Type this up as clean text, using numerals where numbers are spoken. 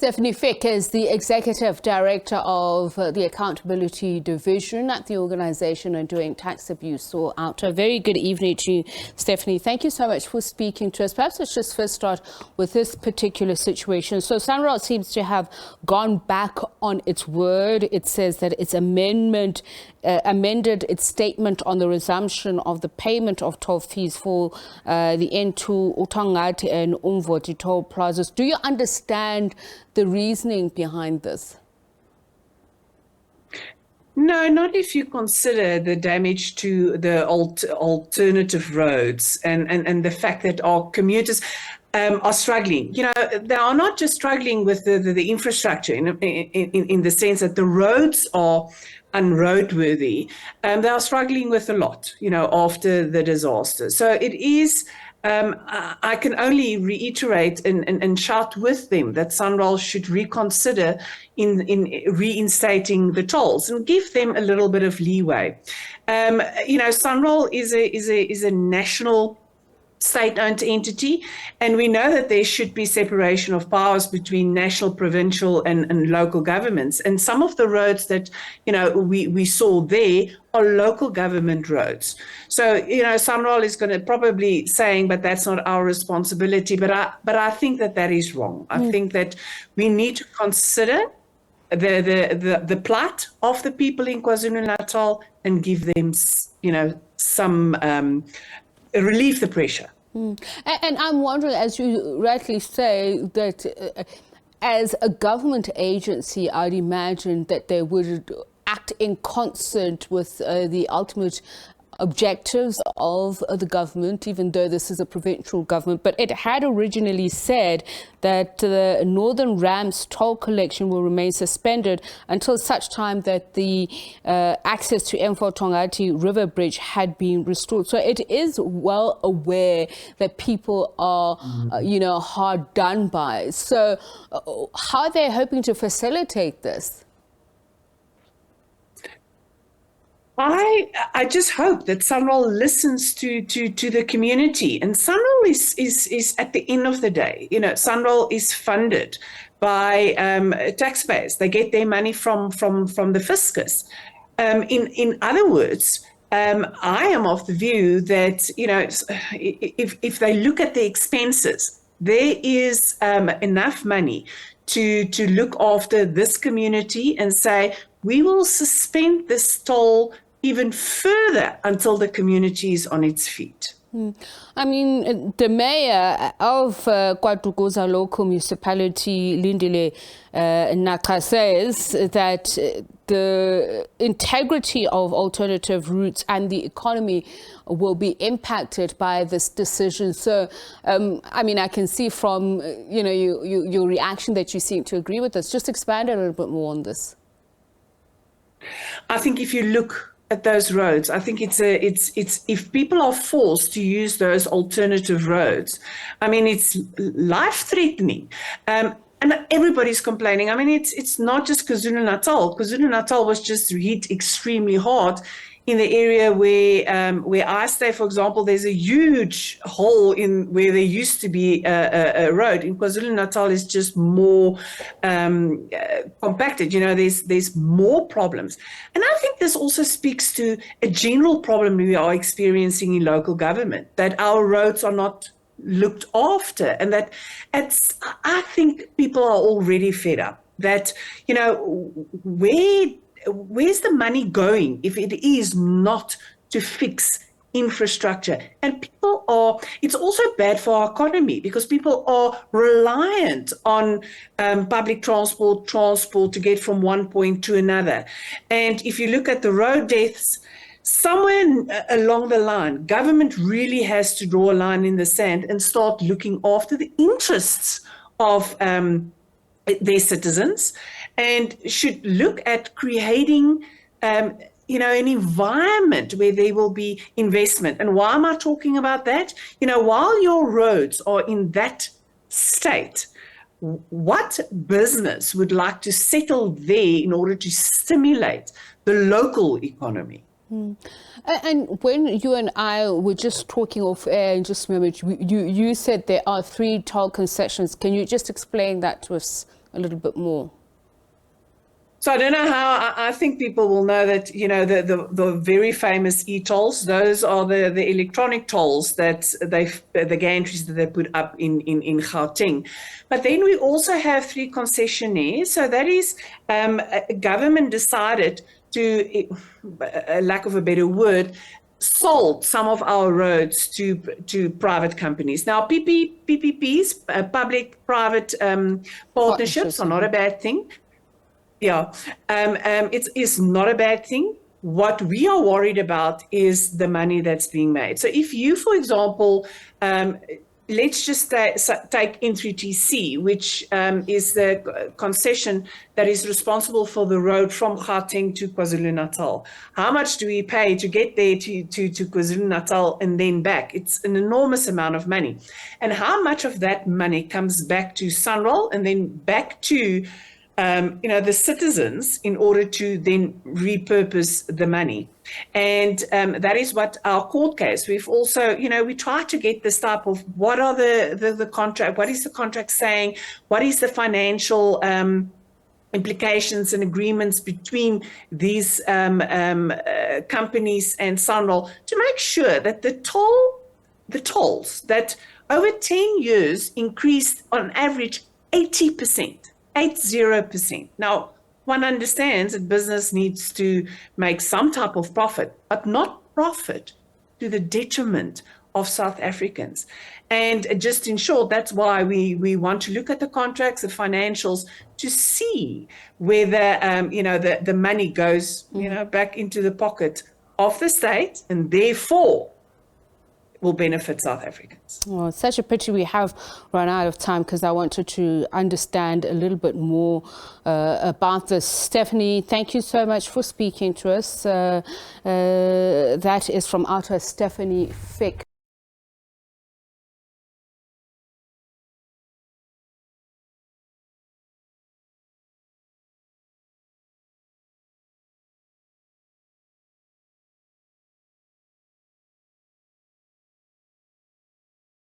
Stefanie Fick is the Executive Director of the Accountability Division at the Organisation on Doing Tax Abuse, or OUTA. Very good evening to you, Stefanie. Thank you so much for speaking to us. Perhaps let's just first start with this particular situation. So Sanral seems to have gone back on its word. It says that its amended its statement on the resumption of the payment of toll fees for the M4 UThongathi and Umvoti toll plazas. Do you understand the reasoning behind this? No, not if you consider the damage to the alternative roads and the fact that our commuters are struggling. You know, they are not just struggling with the infrastructure in the sense that the roads are unroadworthy. They are struggling with a lot, you know, after the disaster. So it is, I can only reiterate and shout with them that Sanral should reconsider in reinstating the tolls and give them a little bit of leeway. You know, Sanral is a national state-owned entity, and we know that there should be separation of powers between national, provincial, and local governments. And some of the roads that, you know, we saw there are local government roads. So, you know, Sanral is going to probably saying, but that's not our responsibility. But I think that is wrong. I think that we need to consider the plight of the people in KwaZulu-Natal and give them, you know, some relieve the pressure. And I'm wondering, as you rightly say, that as a government agency, I'd imagine that they would act in concert with the ultimate objectives of the government, even though this is a provincial government. But it had originally said that the Northern Ramps toll collection will remain suspended until such time that the access to M4 UThongathi River Bridge had been restored. So it is well aware that people are, you know, hard done by. So how are they hoping to facilitate this? I just hope that Sanral listens to the community, and Sanral is at the end of the day, you know, Sanral is funded by taxpayers. They get their money from the fiscus. In other words, I am of the view that, you know, if they look at the expenses, there is enough money to look after this community and say, we will suspend this toll even further until the community is on its feet. I mean, the mayor of KwaZulu local municipality, Lindile Naka, says that the integrity of alternative routes and the economy will be impacted by this decision. So, I mean, I can see from, you know, your reaction that you seem to agree with this. Just expand a little bit more on this. I think if you look at those roads, I think it's if people are forced to use those alternative roads, I mean, it's life-threatening. And everybody's complaining. I mean, it's not just KwaZulu-Natal. KwaZulu-Natal was just hit extremely hard. In the area where I stay, for example, there's a huge hole in where there used to be a road. In KwaZulu-Natal, is just more compacted. You know, there's more problems, and I think this also speaks to a general problem we are experiencing in local government, that our roads are not looked after, and that I think people are already fed up. That, you know, where's the money going if it is not to fix infrastructure? And people are, it's also bad for our economy because people are reliant on public transport to get from one point to another. And if you look at the road deaths, somewhere along the line, government really has to draw a line in the sand and start looking after the interests of their citizens, and should look at creating, you know, an environment where there will be investment. And why am I talking about that? You know, while your roads are in that state, what business would like to settle there in order to stimulate the local economy? And when you and I were just talking off air in just a moment, you said there are 3 toll concessions. Can you just explain that to us a little bit more? So I don't know how, I think people will know that, the very famous e-tolls, those are the electronic tolls that the gantries that they put up in Gauteng. But then we also have 3 concessionaires. So that is, government decided to, lack of a better word, sold some of our roads to private companies. Now, PPPs, public-private partnerships are not a bad thing. Yeah, it's not a bad thing. What we are worried about is the money that's being made. So if you, for example, let's just take N3TC, which is the concession that is responsible for the road from Gauteng to KwaZulu-Natal. How much do we pay to get there to KwaZulu-Natal and then back? It's an enormous amount of money. And how much of that money comes back to Sanral and then back to the citizens in order to then repurpose the money. And that is what our court case, we've also, we try to get this type of what are the contract, what is the contract saying, what is the financial implications and agreements between these companies and Sanral to make sure that the tolls that over 10 years increased on average 80%. 80%. Now, one understands that business needs to make some type of profit, but not profit to the detriment of South Africans. And just in short, that's why we want to look at the contracts, the financials, to see whether, the money goes, back into the pocket of the state and therefore will benefit South Africans. Well, it's such a pity we have run out of time because I wanted to understand a little bit more about this. Stefanie, thank you so much for speaking to us. That is from OUTA, Stefanie Fick.